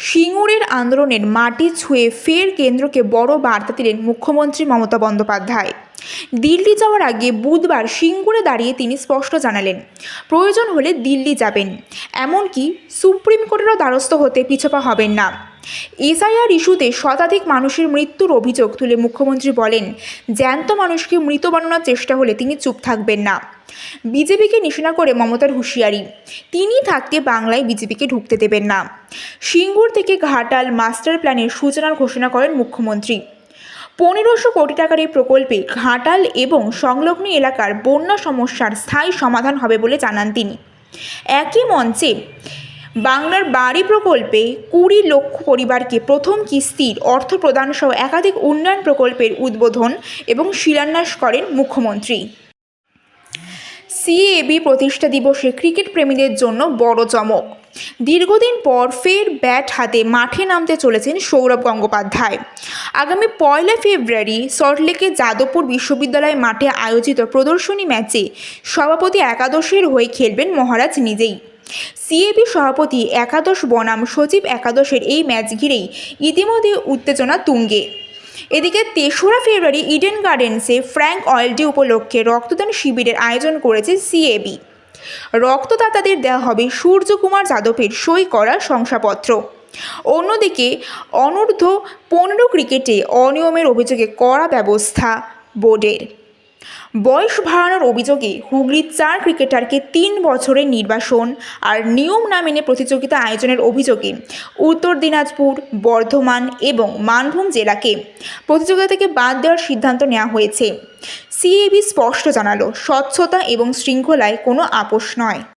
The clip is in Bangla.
সিঙ্গুরের আন্দোলনের মাটি ছুঁয়ে ফের কেন্দ্রকে বড় বার্তা দিলেন মুখ্যমন্ত্রী মমতা বন্দ্যোপাধ্যায়। দিল্লি যাওয়ার আগে বুধবার সিঙ্গুরে দাঁড়িয়ে তিনি স্পষ্ট জানালেন, প্রয়োজন হলে দিল্লি যাবেন, এমনকি সুপ্রিম কোর্টেরও দ্বারস্থ হতে পিছপা হবেন না। এসআইআর ইস্যুতে শতাধিক মানুষের মৃত্যুর অভিযোগ তুলে মুখ্যমন্ত্রী বলেন, জ্যান্ত মানুষকে মৃত বানানোর চেষ্টা হলে তিনি চুপ থাকবেন না। বিজেপিকে নিশানা করে মমতার হুঁশিয়ারি, তিনি থাকতে বাংলায় বিজেপিকে ঢুকতে দেবেন না। সিঙ্গুর থেকে ঘাটাল মাস্টার প্ল্যানের সূচনার ঘোষণা করেন মুখ্যমন্ত্রী। ১৫০০ কোটি টাকার এই প্রকল্পে ঘাটাল এবং সংলগ্ন এলাকার বন্যা সমস্যার স্থায়ী সমাধান হবে বলে জানান তিনি। একই মঞ্চে বাংলার বাড়ি প্রকল্পে ২০ লক্ষ পরিবারকে প্রথম কিস্তির অর্থ প্রদান সহ একাধিক উন্নয়ন প্রকল্পের উদ্বোধন এবং শিলান্যাস করেন মুখ্যমন্ত্রী। সিএবি প্রতিষ্ঠা দিবসে ক্রিকেট প্রেমীদের জন্য বড় চমক। দীর্ঘদিন পর ফের ব্যাট হাতে মাঠে নামতে চলেছেন সৌরভ গঙ্গোপাধ্যায়। আগামী ১ ফেব্রুয়ারি সল্টলেকে যাদবপুর বিশ্ববিদ্যালয় মাঠে আয়োজিত প্রদর্শনী ম্যাচে সভাপতি একাদশের হয়ে খেলবেন মহারাজ নিজেই। সিএবি সভাপতি একাদশ বনাম সচিব একাদশের এই ম্যাচ ঘিরেই ইতিমধ্যে উত্তেজনা তুঙ্গে। এদিকে ৩রা ফেব্রুয়ারি ইডেন গার্ডেন্সে ফ্র্যাঙ্ক ওয়াইল্ড উপলক্ষে রক্তদান শিবিরের আয়োজন করেছে সিএবি। রক্তদাতাদের দেওয়া হবে সূর্যকুমার যাদবের সই করা শংসাপত্র। অন্যদিকে অনূর্ধ্ব-১৫ ক্রিকেটে অনিয়মের অভিযোগে কড়া ব্যবস্থা বোর্ডের। বয়স বাড়ানোর অভিযোগে হুগলির ৪ ক্রিকেটারকে ৩ বছরের নির্বাসন আর নিয়ম না মেনে প্রতিযোগিতা আয়োজনের অভিযোগে উত্তর দিনাজপুর, বর্ধমান এবং মানভূম জেলাকে প্রতিযোগিতা থেকে বাদ দেওয়ার সিদ্ধান্ত নেওয়া হয়েছে। সিএবি স্পষ্ট জানালো, স্বচ্ছতা এবং শৃঙ্খলায় কোনো আপোষ নয়।